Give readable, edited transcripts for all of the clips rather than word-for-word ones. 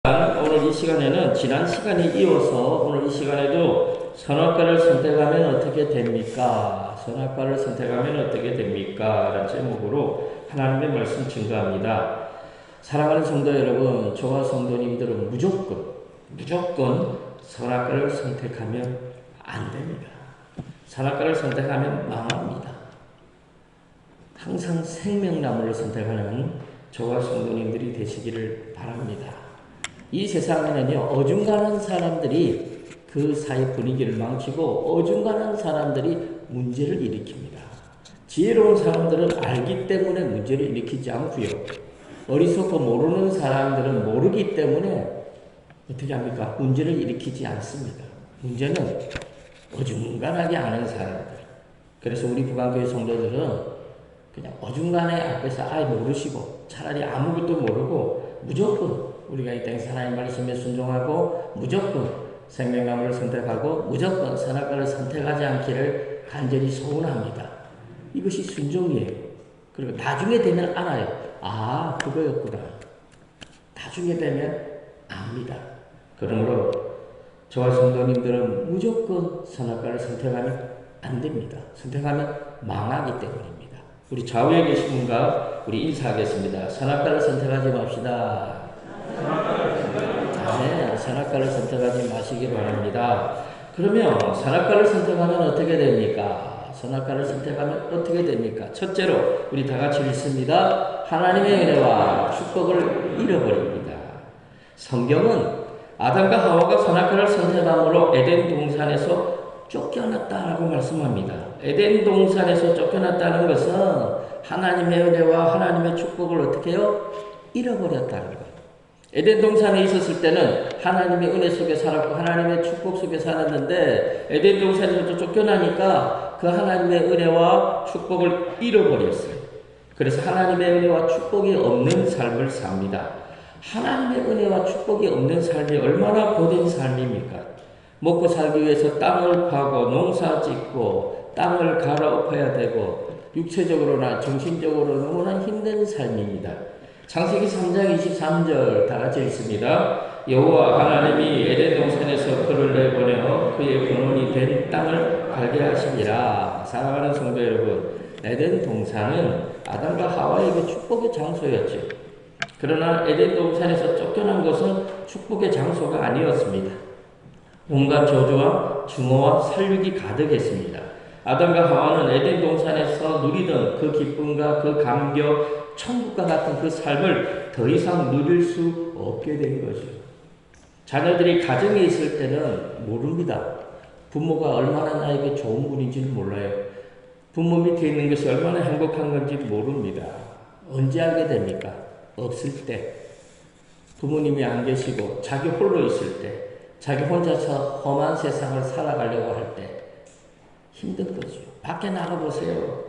오늘 이 시간에는 지난 시간에 이어서 오늘 이 시간에도 선악과를 선택하면 어떻게 됩니까? 선악과를 선택하면 어떻게 됩니까? 라는 제목으로 하나님의 말씀 증거합니다. 사랑하는 성도 여러분, 저와 성도님들은 무조건 선악과를 선택하면 안 됩니다. 선악과를 선택하면 망합니다. 항상 생명나무를 선택하는 저와 성도님들이 되시기를 바랍니다. 이 세상에는요, 어중간한 사람들이 그 사회 분위기를 망치고 어중간한 사람들이 문제를 일으킵니다. 지혜로운 사람들은 알기 때문에 문제를 일으키지 않고요. 어리석고 모르는 사람들은 모르기 때문에 어떻게 합니까? 문제를 일으키지 않습니다. 문제는 어중간하게 아는 사람들. 그래서 우리 부강교회 성도들은 그냥 어중간해 앞에서 아예 모르시고 차라리 아무것도 모르고 무조건 우리가 이 땅에서 하나님 말씀에 순종하고 무조건 생명나무를 선택하고 무조건 선악과를 선택하지 않기를 간절히 소원합니다. 이것이 순종이에요. 그리고 나중에 되면 알아요. 아, 그거였구나. 나중에 되면 압니다. 그러므로 저와 성도님들은 무조건 선악과를 선택하면 안 됩니다. 선택하면 망하기 때문입니다. 우리 좌우에 계신 분과 우리 인사하겠습니다. 선악과를 선택하지 맙시다. 네, 선악과를 선택하지 마시기 바랍니다. 그러면 선악과를 선택하면 어떻게 됩니까? 선악과를 선택하면 어떻게 됩니까? 첫째로 우리 다 같이 읽습니다. 하나님의 은혜와 축복을 잃어버립니다. 성경은 아담과 하와가 선악과를 선택함으로 에덴 동산에서 쫓겨났다라고 말씀합니다. 에덴 동산에서 쫓겨났다는 것은 하나님의 은혜와 하나님의 축복을 어떻게 해요? 잃어버렸다는 거예요. 에덴 동산에 있었을 때는 하나님의 은혜 속에 살았고 하나님의 축복 속에 살았는데 에덴 동산에서 쫓겨나니까 그 하나님의 은혜와 축복을 잃어버렸어요. 그래서 하나님의 은혜와 축복이 없는 삶을 삽니다. 하나님의 은혜와 축복이 없는 삶이 얼마나 고된 삶입니까? 먹고 살기 위해서 땅을 파고 농사 짓고 땅을 갈아엎어야 되고 육체적으로나 정신적으로 너무나 힘든 삶입니다. 창세기 3장 23절 다 같이 읽습니다. 여호와 하나님이 에덴 동산에서 그를 내보내어 그의 근원이 된 땅을 갈게 하시니라. 사랑하는 성도 여러분, 에덴 동산은 아담과 하와에게 축복의 장소였죠. 그러나 에덴 동산에서 쫓겨난 것은 축복의 장소가 아니었습니다. 온갖 저주와 증오와 살육이 가득했습니다. 아담과 하와는 에덴 동산에서 누리던 그 기쁨과 그 감격, 천국과 같은 그 삶을 더 이상 누릴 수 없게 된 거죠. 자녀들이 가정에 있을 때는 모릅니다. 부모가 얼마나 나에게 좋은 분인지는 몰라요. 부모 밑에 있는 것이 얼마나 행복한 건지 모릅니다. 언제 알게 됩니까? 없을 때. 부모님이 안 계시고 자기 홀로 있을 때. 자기 혼자서 험한 세상을 살아가려고 할 때 힘든 거죠. 밖에 나가보세요.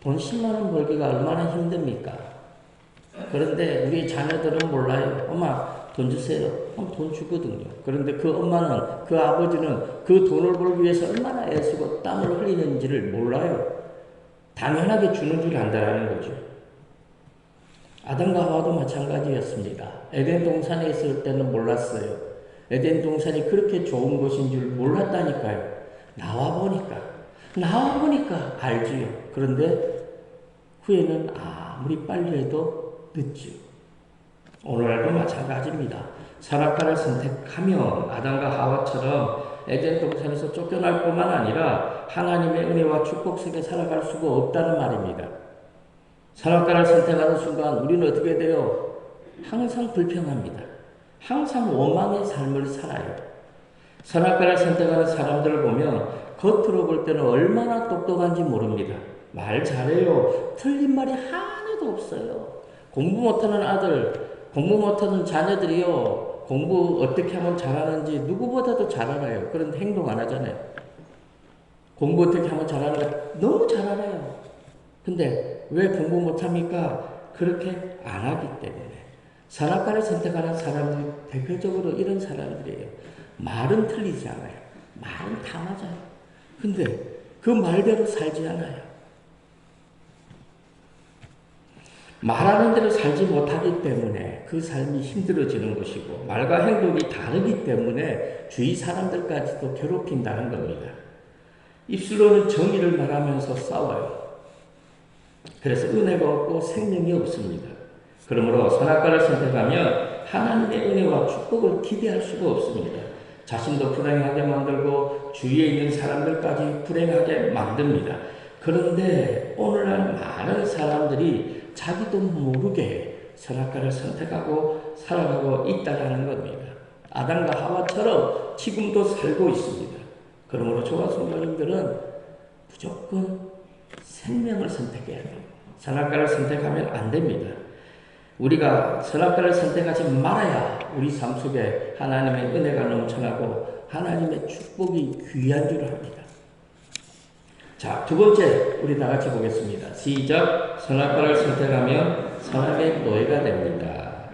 돈 10만 원 벌기가 얼마나 힘듭니까? 그런데 우리 자녀들은 몰라요. 엄마 돈 주세요. 그럼 돈 주거든요. 그런데 그 엄마는, 그 아버지는 그 돈을 벌기 위해서 얼마나 애쓰고 땀을 흘리는지를 몰라요. 당연하게 주는 줄 안다라는 거죠. 아담과 하와도 마찬가지였습니다. 에덴 동산에 있을 때는 몰랐어요. 에덴 동산이 그렇게 좋은 곳인 줄 몰랐다니까요. 나와 보니까 알지요. 그런데 후에는 아무리 빨리 해도 늦지요. 오늘날도 마찬가지입니다. 선악과를 선택하면 아담과 하와처럼 에덴 동산에서 쫓겨날 뿐만 아니라 하나님의 은혜와 축복 속에 살아갈 수가 없다는 말입니다. 선악과를 선택하는 순간 우리는 어떻게 돼요? 항상 불평합니다. 항상 원망의 삶을 살아요. 선악과를 선택하는 사람들을 보면 겉으로 볼 때는 얼마나 똑똑한지 모릅니다. 말 잘해요. 틀린 말이 하나도 없어요. 공부 못하는 아들, 공부 못하는 자녀들이요. 공부 어떻게 하면 잘하는지 누구보다도 잘 알아요. 그런데 행동 안 하잖아요. 공부 어떻게 하면 잘하는가? 너무 잘 알아요. 근데 왜 공부 못합니까? 그렇게 안 하기 때문에. 선악과를 선택하는 사람들이 대표적으로 이런 사람들이에요. 말은 틀리지 않아요. 말은 다 맞아요. 근데 그 말대로 살지 않아요. 말하는 대로 살지 못하기 때문에 그 삶이 힘들어지는 것이고 말과 행동이 다르기 때문에 주위 사람들까지도 괴롭힌다는 겁니다. 입술로는 정의를 말하면서 싸워요. 그래서 은혜가 없고 생명이 없습니다. 그러므로 선악과를 선택하면 하나님의 은혜와 축복을 기대할 수가 없습니다. 자신도 불행하게 만들고 주위에 있는 사람들까지 불행하게 만듭니다. 그런데 오늘날 많은 사람들이 자기도 모르게 선악과를 선택하고 살아가고 있다는 겁니다. 아담과 하와처럼 지금도 살고 있습니다. 그러므로 저와 성도님들은 무조건 생명을 선택해야 돼요. 선악과를 선택하면 안 됩니다. 우리가 선악과를 선택하지 말아야 우리 삶 속에 하나님의 은혜가 넘쳐나고 하나님의 축복이 귀한 줄 압니다. 자, 두 번째 우리 다 같이 보겠습니다. 시작. 선악과를 선택하면 선악의 노예가 됩니다.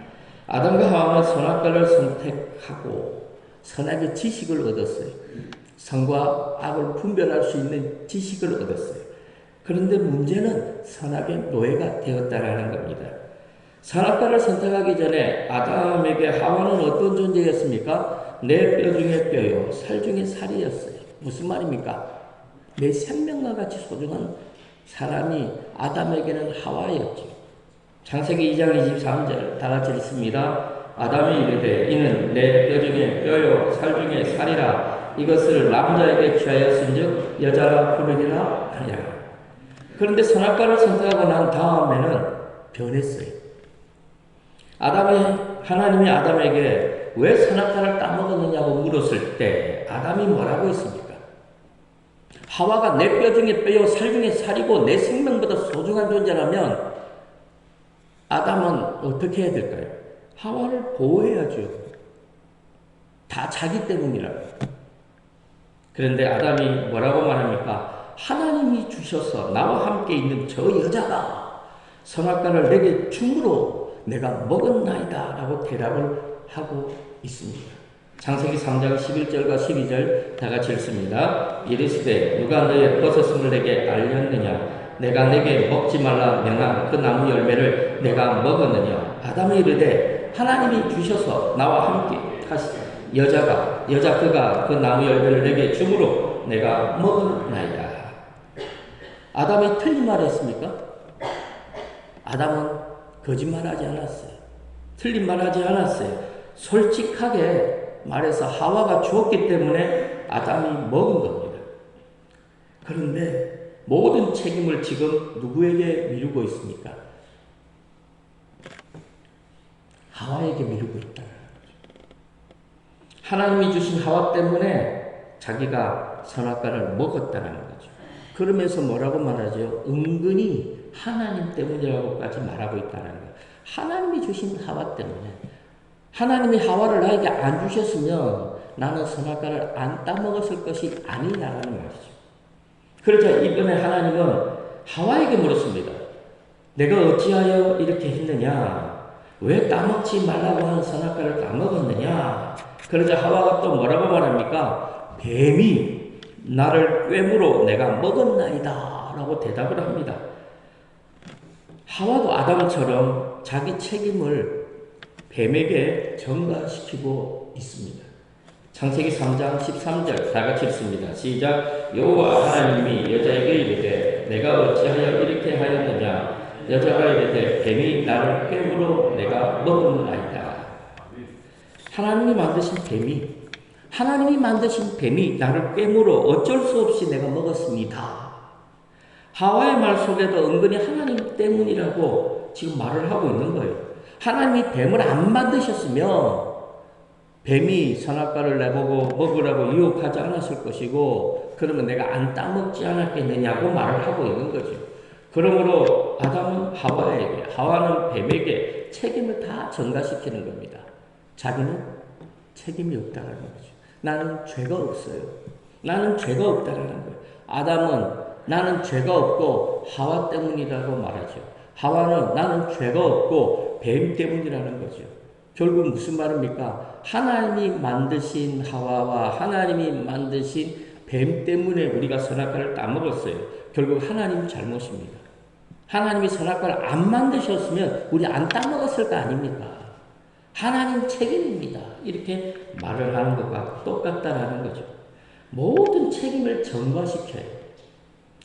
아담과 하와는 선악과를 선택하고 선악의 지식을 얻었어요. 선과 악을 분별할 수 있는 지식을 얻었어요. 그런데 문제는 선악의 노예가 되었다라는 겁니다. 선악과를 선택하기 전에 아담에게 하와는 어떤 존재였습니까? 내 뼈 중에 뼈요, 살 중에 살이었어요. 무슨 말입니까? 내 생명과 같이 소중한 사람이 아담에게는 하와였죠. 창세기 2장 23절 다 같이 읽습니다. 아담이 이르되 이는 내 뼈 중에 뼈요 살 중에 살이라 이것을 남자에게 취하였은즉 여자라 부르리라 하니라. 그런데 선악과를 선택하고 난 다음에는 변했어요. 하나님이 아담에게 왜 선악과를 따먹었느냐고 물었을 때 아담이 뭐라고 했습니까? 하와가 내 뼈 중에 뼈요 살 중에 살이고 내 생명보다 소중한 존재라면 아담은 어떻게 해야 될까요? 하와를 보호해야죠. 다 자기 때문이라고. 그런데 아담이 뭐라고 말합니까? 하나님이 주셔서 나와 함께 있는 저 여자가 선악과를 내게 줌으로 내가 먹었나이다 라고 대답을 하고 있습니다. 창세기 3장 11절과 12절 다 같이 읽습니다. 이르시되 누가 너의 버섯을 내게 알렸느냐? 내가 내게 먹지 말라 명한 그 나무 열매를 내가 먹었느냐? 아담이 이르되 하나님이 주셔서 나와 함께 여자 그가 그 나무 열매를 내게 주므로 내가 먹었나이다. 아담이 틀린 말 했습니까? 아담은 거짓말하지 않았어요. 틀린 말하지 않았어요. 솔직하게 말해서 하와가 주었기 때문에 아담이 먹은 겁니다. 그런데 모든 책임을 지금 누구에게 미루고 있습니까? 하와에게 미루고 있다. 하나님이 주신 하와 때문에 자기가 선악과를 먹었다는 거죠. 그러면서 뭐라고 말하죠? 은근히 하나님 때문이라고까지 말하고 있다는 거예요. 하나님이 주신 하와 때문에. 하나님이 하와를 나에게 안 주셨으면 나는 선악과를 안 따먹었을 것이 아니냐라는 말이죠. 그러자 이번에 하나님은 하와에게 물었습니다. 내가 어찌하여 이렇게 했느냐? 왜 따먹지 말라고 한 선악과를 따먹었느냐? 그러자 하와가 또 뭐라고 말합니까? 뱀이 나를 꿰물어 내가 먹었나이다 라고 대답을 합니다. 하와도 아담처럼 자기 책임을 뱀에게 전가시키고 있습니다. 창세기 3장 13절 다 같이 읽습니다. 시작. 여호와 하나님이 여자에게 이르되 내가 어찌하여 이렇게 하였느냐? 여자가 이르되 뱀이 나를 꿰물어 내가 먹었나이다. 하나님이 만드신 뱀이 나를 꿰물어 어쩔 수 없이 내가 먹었습니다. 하와의 말 속에도 은근히 하나님 때문이라고 지금 말을 하고 있는 거예요. 하나님이 뱀을 안 만드셨으면 뱀이 선악과를 내보고 먹으라고 유혹하지 않았을 것이고 그러면 내가 안 따먹지 않았겠느냐고 말을 하고 있는 거죠. 그러므로 아담은 하와는 뱀에게 책임을 다 전가시키는 겁니다. 자기는 책임이 없다는 거죠. 나는 죄가 없어요. 나는 죄가 없다는 거예요. 아담은 나는 죄가 없고 하와 때문이라고 말하죠. 하와는 나는 죄가 없고 뱀 때문이라는 거죠. 결국 무슨 말입니까? 하나님이 만드신 하와와 하나님이 만드신 뱀 때문에 우리가 선악과를 따먹었어요. 결국 하나님 잘못입니다. 하나님이 선악과를 안 만드셨으면 우리 안 따먹었을 거 아닙니까? 하나님 책임입니다. 이렇게 말을 하는 것과 똑같다라는 거죠. 모든 책임을 전가시켜요.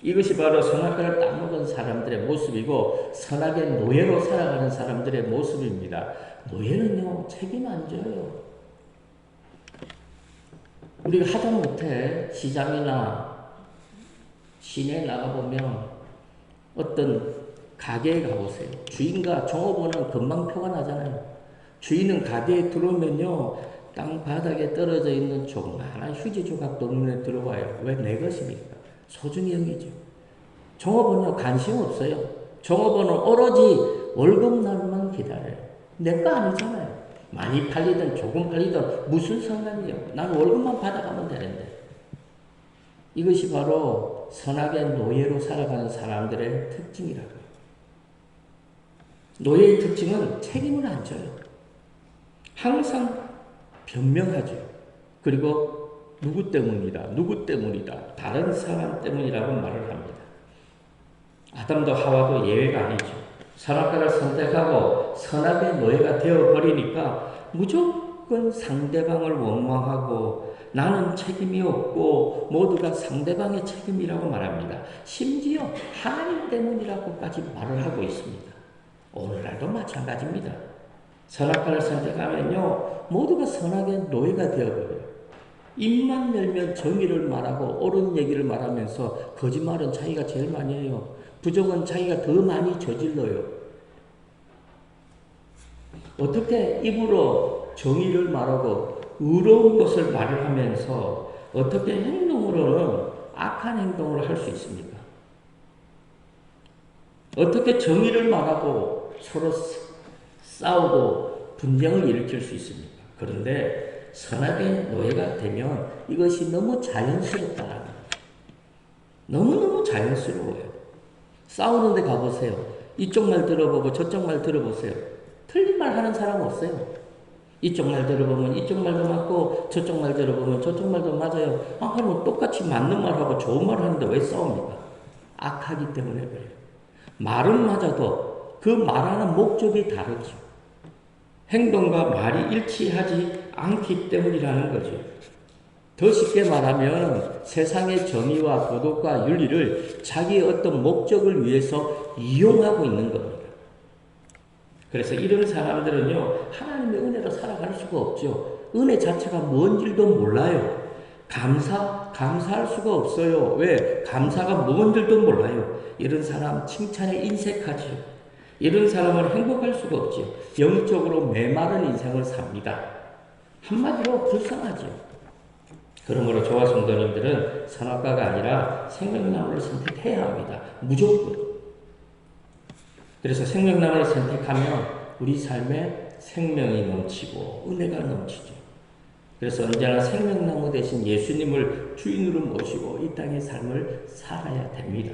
이것이 바로 선악과를 따먹은 사람들의 모습이고 선악의 노예로 살아가는 사람들의 모습입니다. 노예는요, 책임 안 져요. 우리가 하다못해 시장이나 시내에 나가보면 어떤 가게에 가보세요. 주인과 종업원은 금방 표가 나잖아요. 주인은 가게에 들어오면요, 땅 바닥에 떨어져 있는 조그마한 휴지 조각도 눈에 들어와요. 왜? 내 것이니까. 소중히 여기죠. 종업원은요, 관심 없어요. 종업원은 오로지 월급날만 기다려요. 내 거 아니잖아요. 많이 팔리든 조금 팔리든 무슨 상관이에요. 난 월급만 받아가면 되는데. 이것이 바로 선악의 노예로 살아가는 사람들의 특징이라고요. 노예의 특징은 책임을 안 져요. 항상 변명하죠. 그리고 누구 때문이다, 누구 때문이다, 다른 사람 때문이라고 말을 합니다. 아담도 하와도 예외가 아니죠. 선악과를 선택하고 선악의 노예가 되어버리니까 무조건 상대방을 원망하고 나는 책임이 없고 모두가 상대방의 책임이라고 말합니다. 심지어 하나님 때문이라고까지 말을 하고 있습니다. 오늘날도 마찬가지입니다. 선악과를 선택하면요, 모두가 선악의 노예가 되어버려요. 입만 열면 정의를 말하고 옳은 얘기를 말하면서 거짓말은 자기가 제일 많이 해요. 부정은 자기가 더 많이 저질러요. 어떻게 입으로 정의를 말하고 의로운 것을 말을 하면서 어떻게 행동으로는 악한 행동을 할 수 있습니까? 어떻게 정의를 말하고 서로 싸우고 분쟁을 일으킬 수 있습니까? 그런데 선악의 노예가 되면 이것이 너무 자연스럽다라는 거예요. 너무너무 자연스러워요. 싸우는 데 가보세요. 이쪽 말 들어보고 저쪽 말 들어보세요. 틀린 말 하는 사람 없어요. 이쪽 말 들어보면 이쪽 말도 맞고 저쪽 말 들어보면 저쪽 말도 맞아요. 그러면 똑같이 맞는 말하고 좋은 말 하는데 왜 싸웁니까? 악하기 때문에 그래요. 말은 맞아도 그 말하는 목적이 다르죠. 행동과 말이 일치하지 않기 때문이라는 거죠. 더 쉽게 말하면 세상의 정의와 도덕과 윤리를 자기의 어떤 목적을 위해서 이용하고 있는 겁니다. 그래서 이런 사람들은요, 하나님의 은혜로 살아갈 수가 없죠. 은혜 자체가 뭔 줄도 몰라요. 감사할 수가 없어요. 왜? 감사가 뭔 줄도 몰라요. 이런 사람 칭찬에 인색하죠. 이런 사람은 행복할 수가 없죠. 영적으로 메마른 인생을 삽니다. 한마디로 불쌍하죠. 그러므로 저와 성도님들은 선악과가 아니라 생명나무를 선택해야 합니다. 무조건. 그래서 생명나무를 선택하면 우리 삶에 생명이 넘치고 은혜가 넘치죠. 그래서 언제나 생명나무 대신 예수님을 주인으로 모시고 이 땅의 삶을 살아야 됩니다.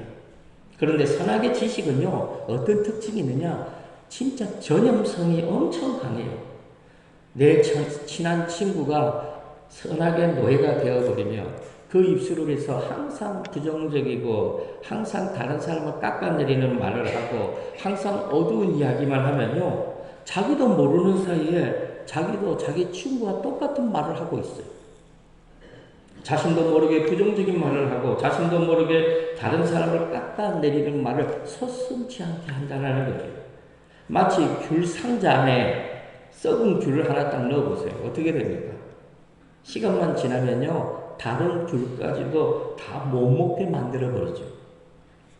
그런데 선악의 지식은요, 어떤 특징이 있느냐? 진짜 전염성이 엄청 강해요. 내 친한 친구가 선악의 노예가 되어버리면 그 입술에서 항상 부정적이고 항상 다른 사람을 깎아내리는 말을 하고 항상 어두운 이야기만 하면요, 자기도 모르는 사이에 자기도 자기 친구와 똑같은 말을 하고 있어요. 자신도 모르게 부정적인 말을 하고 자신도 모르게 다른 사람을 깎아내리는 말을 서슴지 않게 한다는 거죠. 마치 귤 상자 안에 썩은 귤을 하나 딱 넣어보세요. 어떻게 됩니까? 시간만 지나면요, 다른 귤까지도 다 못 먹게 만들어버리죠.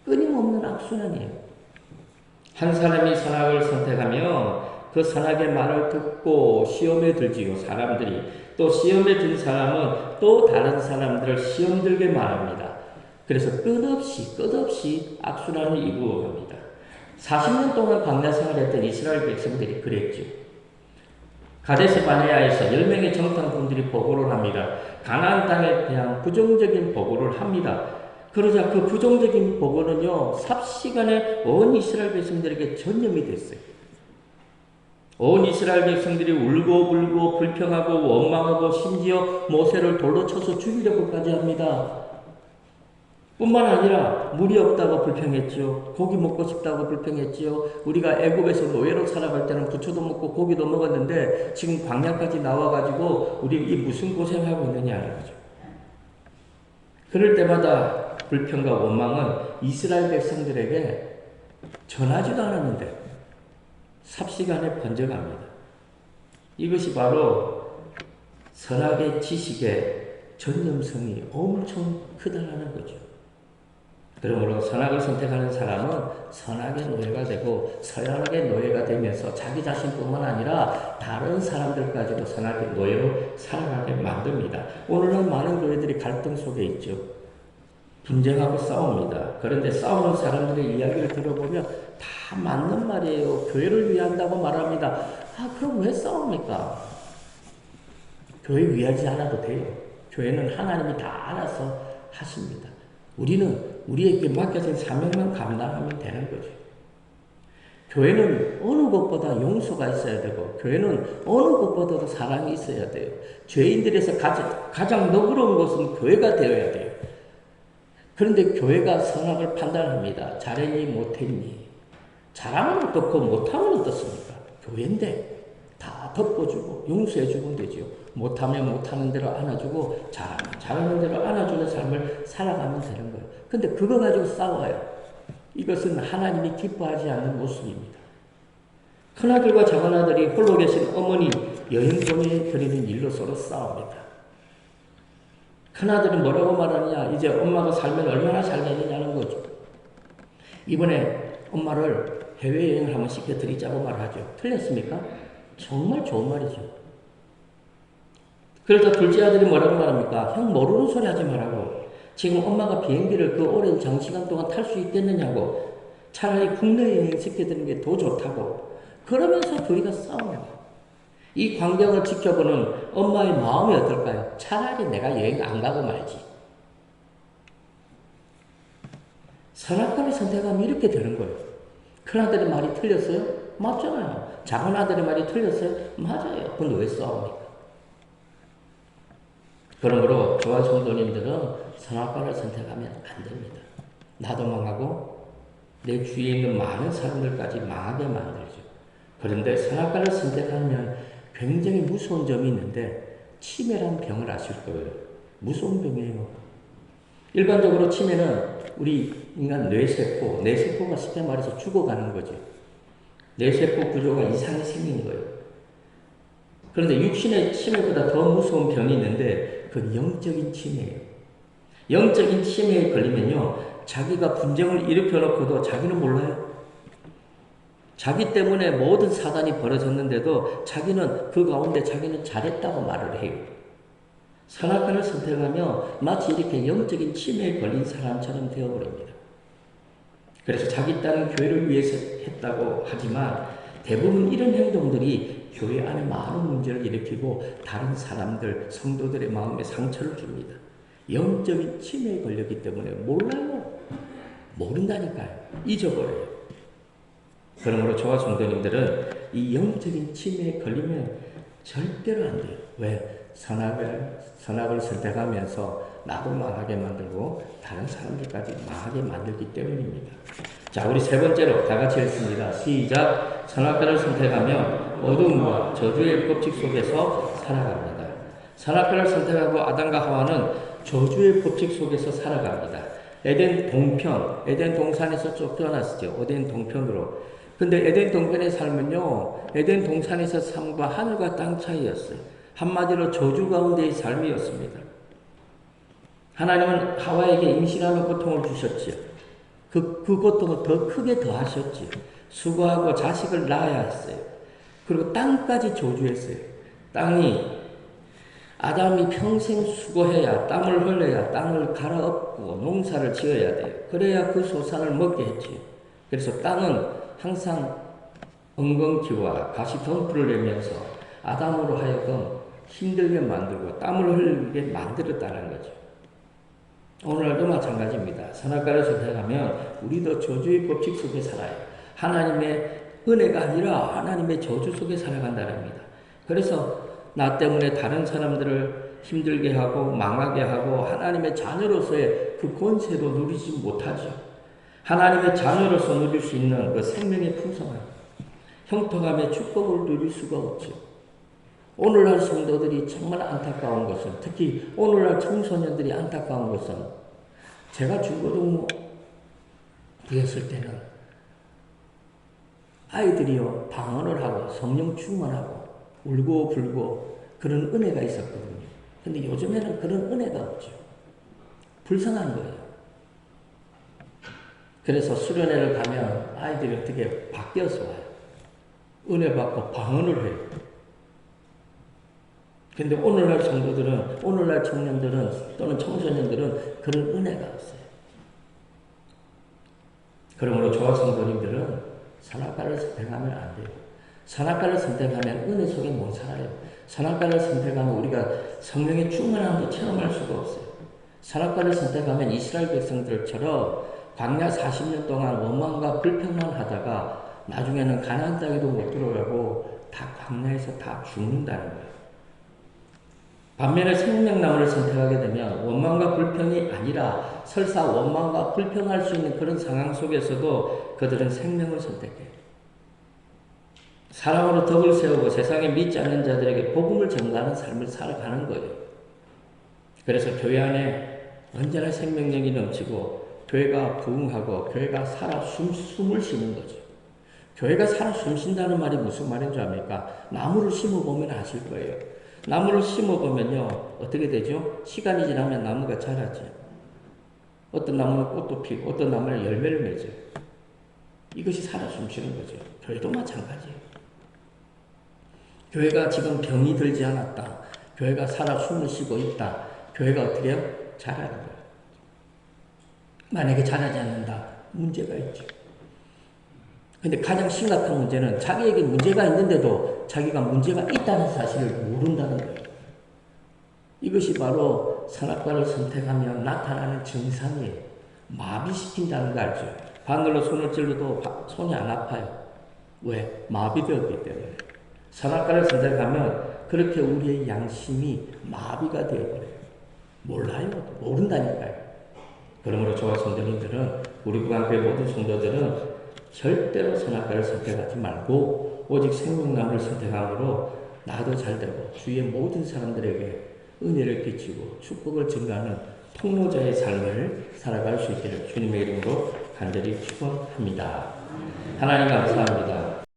끊임없는 악순환이에요. 한 사람이 선악을 선택하면 그 선악의 말을 듣고 시험에 들지요, 사람들이. 또 시험에 든 사람은 또 다른 사람들을 시험 들게 말합니다. 그래서 끝없이 악순환을 이루어갑니다. 40년 동안 광야 생활했던 이스라엘 백성들이 그랬죠. 가데스 바네아에서 10명의 정탐꾼들이 보고를 합니다. 가나안 땅에 대한 부정적인 보고를 합니다. 그러자 그 부정적인 보고는요, 삽시간에 온 이스라엘 백성들에게 전염이 됐어요. 온 이스라엘 백성들이 울고불고 불평하고 원망하고 심지어 모세를 돌로 쳐서 죽이려고까지 합니다. 뿐만 아니라 물이 없다고 불평했죠. 고기 먹고 싶다고 불평했죠. 우리가 애굽에서 노예로 살아갈 때는 부초도 먹고 고기도 먹었는데 지금 광야까지 나와가지고 우리 이 무슨 고생하고 있느냐는 거죠. 그럴 때마다 불평과 원망은 이스라엘 백성들에게 전하지도 않았는데 삽시간에 번져갑니다. 이것이 바로 선악의 지식의 전념성이 엄청 크다라는 거죠. 그러므로 선악을 선택하는 사람은 선악의 노예가 되고 선악의 노예가 되면서 자기 자신뿐만 아니라 다른 사람들 가지고 선악의 노예로 살아가게 만듭니다. 오늘날 많은 교회들이 갈등 속에 있죠. 분쟁하고 싸웁니다. 그런데 싸우는 사람들의 이야기를 들어보면 다 맞는 말이에요. 교회를 위한다고 말합니다. 그럼 왜 싸웁니까? 교회 위하지 않아도 돼요. 교회는 하나님이 다 알아서 하십니다. 우리는 우리에게 맡겨진 사명만 감당하면 되는 거죠. 교회는 어느 것보다 용서가 있어야 되고, 교회는 어느 것보다도 사랑이 있어야 돼요. 죄인들에서 가장 너그러운 것은 교회가 되어야 돼요. 그런데 교회가 선악을 판단합니다. 잘했니 못했니. 잘하면 어떻고 못하면 어떻습니까? 교회인데 다 덮어주고 용서해주면 되죠. 못하면 못하는 대로 안아주고 잘하면 잘하는 대로 안아주는 삶을 살아가면 되는 거예요. 근데 그거 가지고 싸워요. 이것은 하나님이 기뻐하지 않는 모습입니다. 큰아들과 작은아들이 홀로 계신 어머니 여행 보내드리는 일로 서로 싸웁니다. 큰아들은 뭐라고 말하느냐. 이제 엄마가 살면 얼마나 살겠느냐는 거죠. 이번에 엄마를 해외여행을 한번 시켜드리자고 말하죠. 틀렸습니까? 정말 좋은 말이죠. 그래서 둘째 아들이 뭐라고 말합니까? 형 모르는 소리 하지 말라고. 지금 엄마가 비행기를 그 오랜 장시간 동안 탈 수 있겠느냐고. 차라리 국내 여행 시켜드리는 게 더 좋다고. 그러면서 둘이가 싸워요. 이 광경을 지켜보는 엄마의 마음이 어떨까요? 차라리 내가 여행 안 가고 말지. 선악과를 선택하면 이렇게 되는 거예요. 큰아들의 말이 틀렸어요? 맞잖아요. 작은아들의 말이 틀렸어요? 맞아요. 근데 왜 싸웁니까? 그러므로 저와 성도님들은 선악과를 선택하면 안 됩니다. 나도 망하고 내 주위에 있는 많은 사람들까지 망하게 만들죠. 그런데 선악과를 선택하면 굉장히 무서운 점이 있는데 치매란 병을 아실 거예요. 무서운 병이에요. 일반적으로 치매는 우리 인간 뇌세포가 쉽게 말해서 죽어가는 거죠. 뇌세포 구조가 이상이 생긴 거예요. 그런데 육신의 치매보다 더 무서운 병이 있는데 그건 영적인 치매예요. 영적인 치매에 걸리면요. 자기가 분쟁을 일으켜놓고도 자기는 몰라요. 자기 때문에 모든 사단이 벌어졌는데도 자기는 그 가운데 자기는 잘했다고 말을 해요. 선악과를 선택하며 마치 이렇게 영적인 치매에 걸린 사람처럼 되어버립니다. 그래서 자기 딸은 교회를 위해서 했다고 하지만 대부분 이런 행동들이 교회 안에 많은 문제를 일으키고 다른 사람들, 성도들의 마음에 상처를 줍니다. 영적인 치매에 걸렸기 때문에 몰라요. 모른다니까요. 잊어버려요. 그러므로 저와 성도님들은 이 영적인 치매에 걸리면 절대로 안 돼요. 왜? 선악을 선택하면서 나도 망하게 만들고 다른 사람들까지 망하게 만들기 때문입니다. 자, 우리 세 번째로 다 같이 읽습니다. 시작. 선악과를 선택하면 어둠과 저주의 법칙 속에서 살아갑니다. 선악과를 선택하고 아담과 하와는 저주의 법칙 속에서 살아갑니다. 에덴 동편, 에덴 동산에서 쫓겨났죠. 에덴 동편으로. 근데 에덴 동편의 삶은요, 에덴 동산에서 삶과 하늘과 땅 차이였어요. 한마디로 저주 가운데의 삶이었습니다. 하나님은 하와에게 임신하는 고통을 주셨지요. 그 고통을 더 크게 더하셨지요. 수고하고 자식을 낳아야 했어요. 그리고 땅까지 저주했어요. 땅이 아담이 평생 수고해야, 땀을 흘려야, 땅을 갈아엎고 농사를 지어야 돼요. 그래야 그 소산을 먹게 했지요. 그래서 땅은 항상 엉겅퀴와 가시덤불을 내면서 아담으로 하여금 힘들게 만들고 땀을 흘리게 만들었다는 거죠. 오늘날도 마찬가지입니다. 선악과를 선택하면 우리도 저주의 법칙 속에 살아요. 하나님의 은혜가 아니라 하나님의 저주 속에 살아간다는 겁니다. 그래서 나 때문에 다른 사람들을 힘들게 하고 망하게 하고 하나님의 자녀로서의 그 권세도 누리지 못하죠. 하나님의 자녀로서 누릴 수 있는 그 생명의 풍성함, 형통함의 축복을 누릴 수가 없죠. 오늘날 성도들이 정말 안타까운 것은, 특히 오늘날 청소년들이 안타까운 것은, 제가 중고등부 되었을 때는 아이들이요 방언을 하고 성령 충만하고 울고 불고 그런 은혜가 있었거든요. 근데 요즘에는 그런 은혜가 없죠. 불쌍한 거예요. 그래서 수련회를 가면 아이들이 어떻게 바뀌어서 와요. 은혜 받고 방언을 해요. 근데 오늘날 성도들은, 오늘날 청년들은 또는 청소년들은 그런 은혜가 없어요. 그러므로 저와 성도님들은 선악과를 선택하면 안 돼요. 선악과를 선택하면 은혜 속에 못 살아요. 선악과를 선택하면 우리가 성령의 충만함도 체험할 수가 없어요. 선악과를 선택하면 이스라엘 백성들처럼 광야 40년 동안 원망과 불평만 하다가 나중에는 가나안 땅에도 못 들어가고 다 광야에서 다 죽는다는 거예요. 반면에 생명나무를 선택하게 되면 원망과 불평이 아니라 설사 원망과 불평할 수 있는 그런 상황 속에서도 그들은 생명을 선택해요. 사랑으로 덕을 세우고 세상에 믿지 않는 자들에게 복음을 전가하는 삶을 살아가는 거예요. 그래서 교회 안에 언제나 생명력이 넘치고 교회가 부흥하고 교회가 살아 숨을 쉬는 거죠. 교회가 살아 숨쉰다는 말이 무슨 말인 줄 압니까? 나무를 심어보면 아실 거예요. 나무를 심어보면요, 어떻게 되죠? 시간이 지나면 나무가 자라죠. 어떤 나무는 꽃도 피고, 어떤 나무는 열매를 맺어요. 이것이 살아 숨쉬는 거죠. 교회도 마찬가지예요. 교회가 지금 병이 들지 않았다. 교회가 살아 숨을 쉬고 있다. 교회가 어떻게 해요? 자라는 거예요. 만약에 자라지 않는다. 문제가 있죠. 근데 가장 심각한 문제는 자기에게 문제가 있는데도 자기가 문제가 있다는 사실을 모른다는 거예요. 이것이 바로 선악과를 선택하면 나타나는 증상이에요. 마비시킨다는 거 알죠? 바늘로 손을 찔러도 손이 안 아파요. 왜? 마비되었기 때문에. 선악과를 선택하면 그렇게 우리의 양심이 마비가 되어버려요. 몰라요. 모른다니까요. 그러므로 저와 성도님들은, 우리 구강교회 모든 성도들은 절대로 선악과를 선택하지 말고 오직 생명나무를 선택함으로 나도 잘되고 주위의 모든 사람들에게 은혜를 끼치고 축복을 증가하는 통로자의 삶을 살아갈 수 있기를 주님의 이름으로 간절히 축원합니다. 하나님 감사합니다.